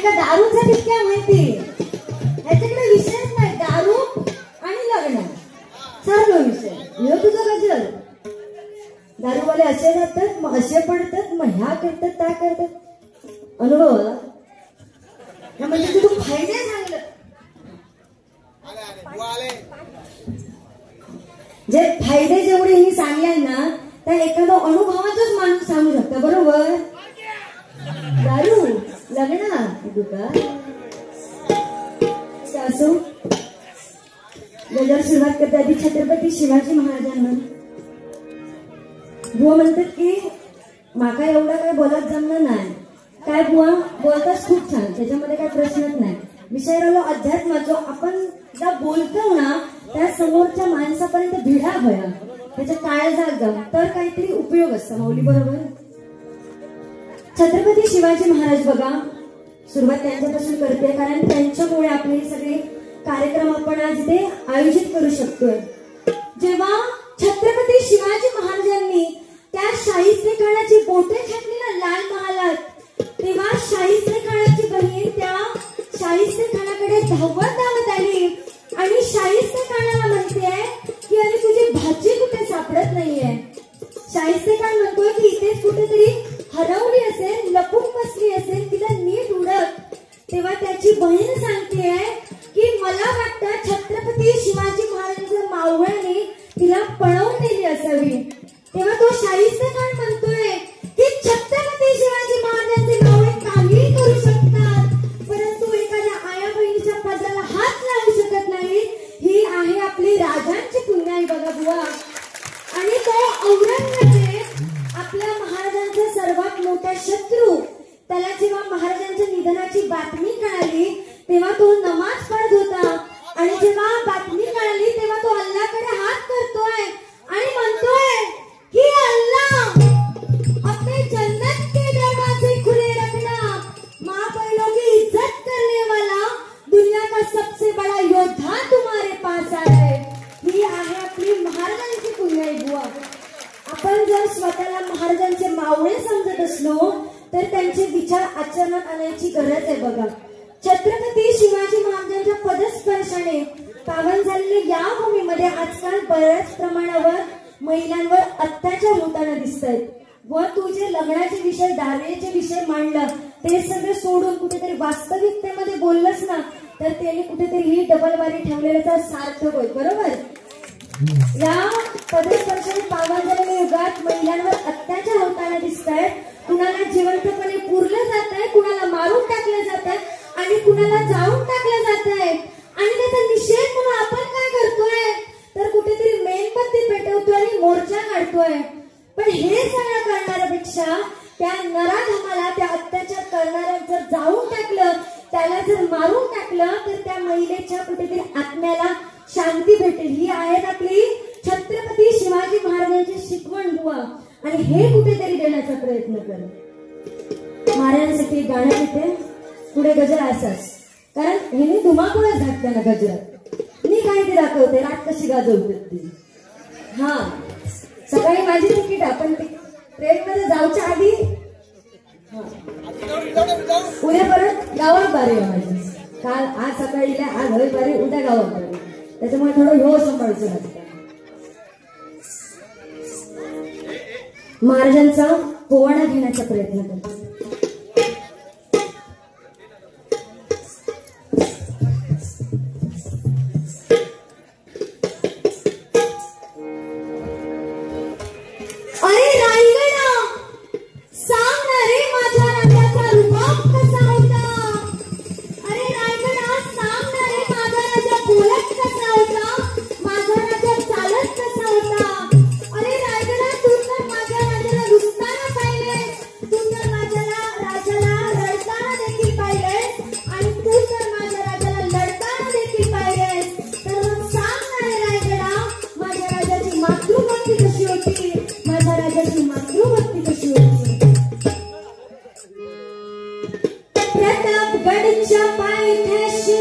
का दारूचा टिक्क्या माहिती ह्याच्याकडे विषयच नाही. दारू आणि लग्न चाललो विषय. यो तुझा गजल. दारूवाले असे जातात मग असे पडतात मग ह्या करतात त्या करतात. अनुभव आला म्हणजे तू फायदे सांगलं जे फायदे जेवढे मी सांगले ना त्या एखादा अनुभवाचाच माणूस सांगू शकता. बरोबर. दारू लग्न दुकान असो. गजर सुरुवात करते आधी छत्रपती शिवाजी महाराजांना. बुवा म्हणतात की माका एवढा काय बोलत जमलं नाही. काय बुवा बोलताच खूप छान त्याच्यामध्ये काय प्रश्नच नाही. विषय राहिलो अध्यात्माचो. आपण ज्या बोलतो ना त्या समोरच्या माणसापर्यंत भिडा भया त्याच्या काळजात जाऊन तर काहीतरी उपयोग असतो माऊली. बरोबर. छत्रपती शिवाजी महाराज बघा सुरुवात त्यांच्यापासून करते कारण त्यांच्यामुळे आपले सगळे कार्यक्रम आपण आज इथे आयोजित करू शकतोय. जेव्हा छत्रपती शिवाजी महाराजांनी त्या शाहिस्ते खानाची बोटे घातली ना लाल महालात तेव्हा शाहिस्ते खानाची बहीण त्या शाहिस्ते खानाकडे धावत आली आणि शाहिस्ते खानाला म्हणते की अरे तुझी भाजी कुठे सापडत नाहीये. शाहिस्ते खान म्हणतोय की इथेच कुठेतरी हरवली असेल लपून बसली असेल तिला नीट उडक. तेव्हा त्याची बहीण सांगते की मला वाटतं छत्रपती शिवाजी महाराजांच्या मावळ्याने तिला पळवून नेली असावी. तेव्हा तो शाहिस्ते खान म्हणतोय की छत्रपती शिवाजी महाराजांचे मावळे काहीही करू शकतात परंतु एखाद्या आया बहिणीच्या पदराला हात लावू शकत नाही. ही आहे आपली राजांची पुण्याई बघा बुवा. आणि तो औरंगजेब आपल्या महाराजांचा सर्वात मोठा शत्रू. त्याला जेव्हा महाराजांच्या निधनाची बातमी कळाली तेव्हा तो नमाज पढत होता आणि जेव्हा बातमी कळाली तेव्हा तो अल्लाहकडे हात करतोय आणि म्हणतोय कि अल्लाह अपने जन्नत के दरवाजे खुले रखना. माँ बहनों की इज्जत करने वाला दुनिया का सबसे बड़ा योद्धा तुम्हारे पास आहे. ही आहे आपली महाराजांची पुण्याई बुवा. आपण जर स्वतःला महाराजांचे मावळे समजत असलो तर त्यांचे विचार आचरणात आणायची गरज आहे बघा. छत्रपती शिवाजी महाराजांच्या पदस्पर्शाने पावन झालेल्या या भूमीमध्ये आजकाल बऱ्याच प्रमाणावर महिलांवर अत्याचार होताना दिसत आहेत. व तू जे लग्नाचे विषय दारूचे विषय मांडला ते सगळे सोडून कुठेतरी वास्तविकतेमध्ये बोललंस ना तर त्याने कुठेतरी ही डबलबारी ठेवलेल्याचा सार्थक होईल. बरोबर. या पदस्पर्शाने पावन झालेल्या युगात महिलांवर अत्याचार होताना दिसत आहेत. कुणाला जिवंतपणे पुरलं जात आहे कुणाला मारून टाकलं जात आहे आणि कुणाला जाळून टाकलं जात आहे. आणि त्याचा निषेध म्हणून आपण काय करतोय तर कुठेतरी मेणबत्ती पेटवतोय आणि मोर्चा काढतोय. पण हे सगळं करणाऱ्यापेक्षा त्या नराधमाला त्या अत्याचार करणाऱ्या जर जाळून टाकलं त्याला जर मारून टाकलं तर त्या महिलेच्या कुठेतरी आत्म्याला शांती भेटेल. ही आहेत आपली छत्रपती शिवाजी महाराजांची शिकवण बुवा. आणि हे कुठेतरी देण्याचा प्रयत्न कर. महाराजांसाठी गाणं येते पुढे गजर असाच कारण हे धुमाकूळच घातल्या ना गजरात. मी काय ते दाखवते रात कशी गाजवतात ती. हा सकाळी माझी तिकीट आपण ट्रेन मध्ये जाऊच्या आधी उद्या परत गावात बारी आहे माझी. काल आज सकाळी आज हवी बारी उद्या गावात बारी त्याच्यामुळे थोडं हो सांभाळायचं लागतं. महाराजांचा पोवाडा घेण्याचा प्रयत्न करतो. अरे रायगडा सांग ना रे माझ्या राजाचा रुबाब कसा होता. अरे रायगडा सांग ना रे माझा राजा बोलत कसा होता माझा राजा चालत कसा होता. अरे रायगडा तू तर माझ्या राजाला रुसताना पाहिले तू तर माझ्या राजाला रडताना देखील पाहिले आणि तू तर माझ्या राजाला लढताना देखील पाहिले. तर मग सांग ना रे रायगडा माझ्या राजाची मातृभक्ती कशी होती माझ्या राजाची मातृभक्ती कशी होती. प्रतापगडच्या पायथ्याशी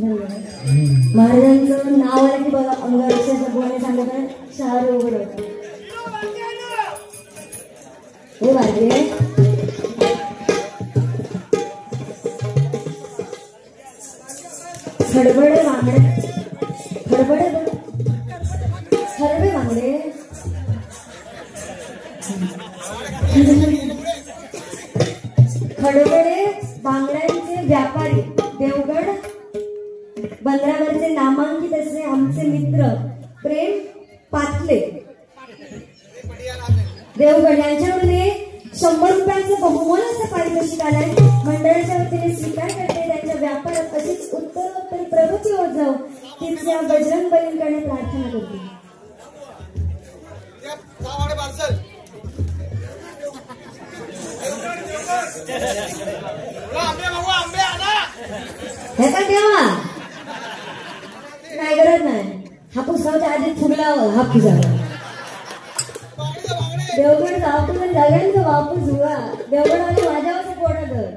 महाराजांचं नाव आलं की बघा अंगारक्षाचं बोलणे सांगत शहर उघड होतं. हे बागे खडबडे बांगडे खडबडे खरबे बांगडे खडबडे बांगड्यांचे व्यापारी देवगड बंदरावरचे नामांकित असणे आमचे मित्र प्रेम पाटले देवगड यांच्याकडून 100 रुपयांचं बहुमोल असं पारितोषिक आलंय. मंडळाच्या वतीने स्वीकार करते. त्यांच्या व्यापारात अशीच उत्तरोत्तर प्रगती होत जाऊ तिथल्या बजरंग बलींकडे प्रार्थना करते. हे का ठेवा काय करत नाही. हापूस गावच्या आधी फुगला हापूस देवगड हापूस जागांचा वापूस हुआ देवगड आणि माझ्यावर पोटात.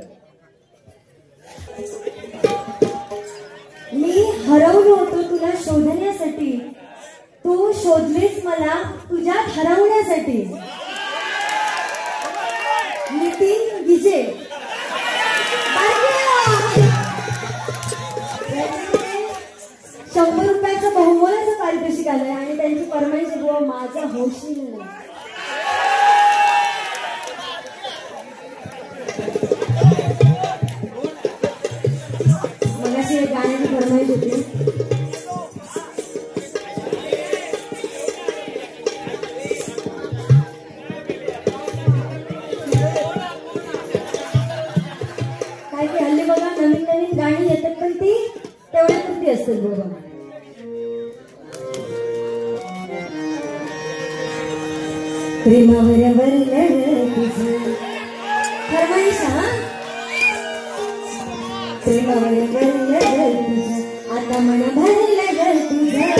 मी हरवलो होतो तुला शोधण्यासाठी तू शोधलीस मला तुझ्यात हरवण्यासाठी. नितीन गिजे 100 रुपयाचं बहुमोलाचं पारितोषिक आलंय आणि त्यांची परमानंट बुवा माझा होशील नाही. मगाशी एक गाण्याची फरमाईश होती. काय की हल्ली बघा नवीन नवीन गाणी येतात पण ती तेवढ्या पुरती असतात बघा. प्रेमावर वरलं तुझं फरमाईश हा प्रेमावर वरलं तुझं आता मन भरलं तुझं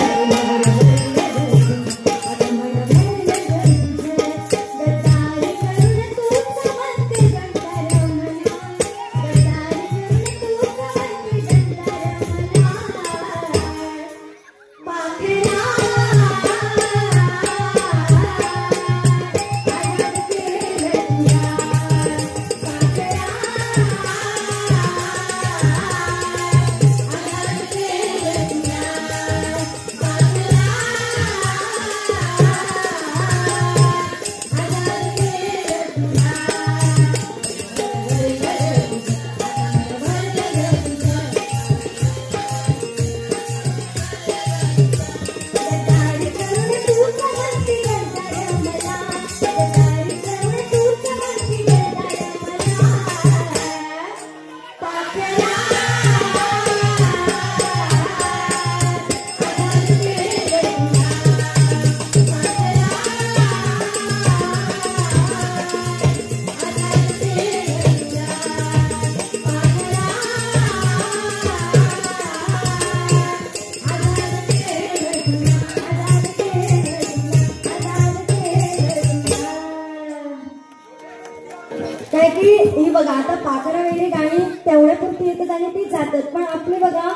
काय की ही बघा आता पाकरा वेळी गाणी तेवढ्या पुरती येतात आणि ती जातात. पण आपले बघा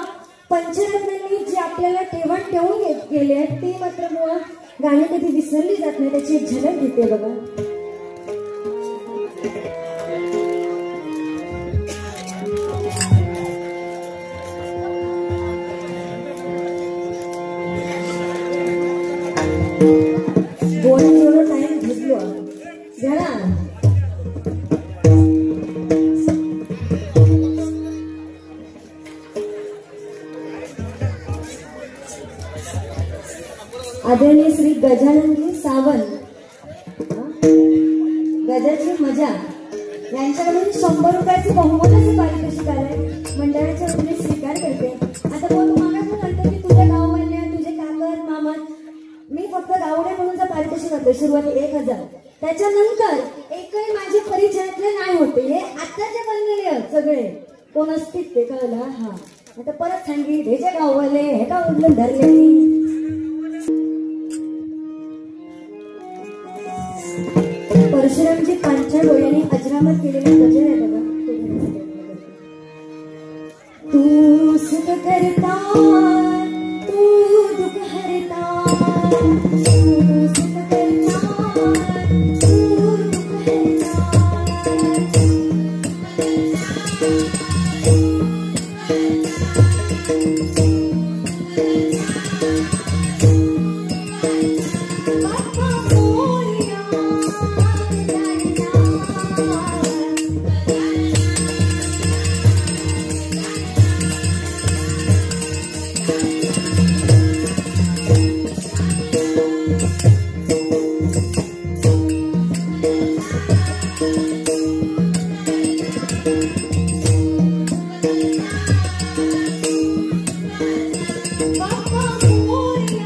पंचरत्नांनी जी आपल्याला ठेवण ठेवून गेले आहेत ती मात्र मुळात गाणी कधी विसरली जात नाही. त्याची एक झलक घेते बघा. बोलून एवढं टाइम घेतलो घ्या. आदरणीय श्री गजाननजी सावंत गजाची मजा यांच्याकडून 100 रुपयाचे बहुमोलाचे पारितोषिक आलंय. मंडळाच्या वतीने स्वीकार करते. आता कोण तुम्हाला म्हणतो की तुझ्या गाववाल्या तुझे काका मामा मी फक्त गावडे म्हणून पारितोषिक करते. सुरुवाती 1000 त्याच्यानंतर एकही माझे परिचयातले नाही होते. हे आताचे बनलेले सगळे कोण असतील ते कळलं. हा आता परत सांगी ह्याच्या गाववाले हे का उडलं धरले. परशुरामजी पांचाळ डोळ्यांनी अजरामर केलेले गजर आहे बघा. तू सुख करता तू दुख हरता, तू सुख करता तू दुख हरता। बाप्पा मोरया बाप्पा मोरया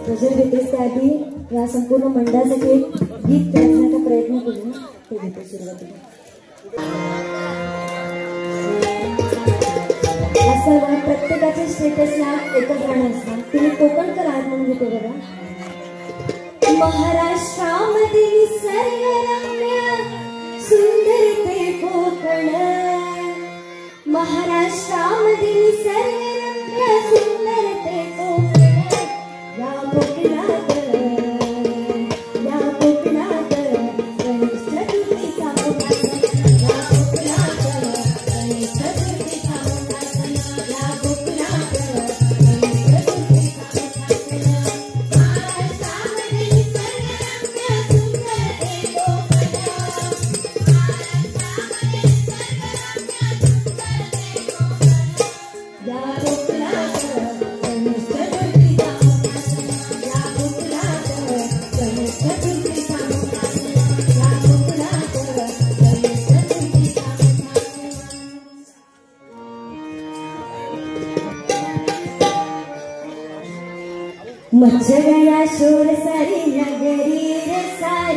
भजन घेतेस त्याआधी या संपूर्ण मंडळासाठी एक गीत गाण्याचा प्रयत्न करू. ते घेते सुरुवातीला. आजकाल प्रत्येकाच्या स्टेटसला एकच गाणं असतं. तुम्ही कोकणकर आहात म्हणून घेते बघा. महाराष्ट्रामध्ये निसर्गरम्य सुंदर ते कोकण, महाराष्ट्रामध्ये निसर्गरम्य सुंदर ते कोकण. या कोकणात गणेश चतुर्थीचा मोठा सण, या कोकणात गणेश चतुर्थीचा मोठा सण, या कोकणात गणेश चतुर्थीचा मोठा सण. महाराष्ट्रामध्ये निसर्गरम्य सुंदर ते कोकण, महाराष्ट्रामध्ये निसर्गरम्य सुंदर ते कोकण. या कोकणात गणेश चतुर्थीचा मोठा सण, या कोकणात गणेश चतुर्थीचा मोठा सण, या कोकणात गणेश चतुर्थीचा मोठा सण. मच गया शोर सारी नगरी रे सारी.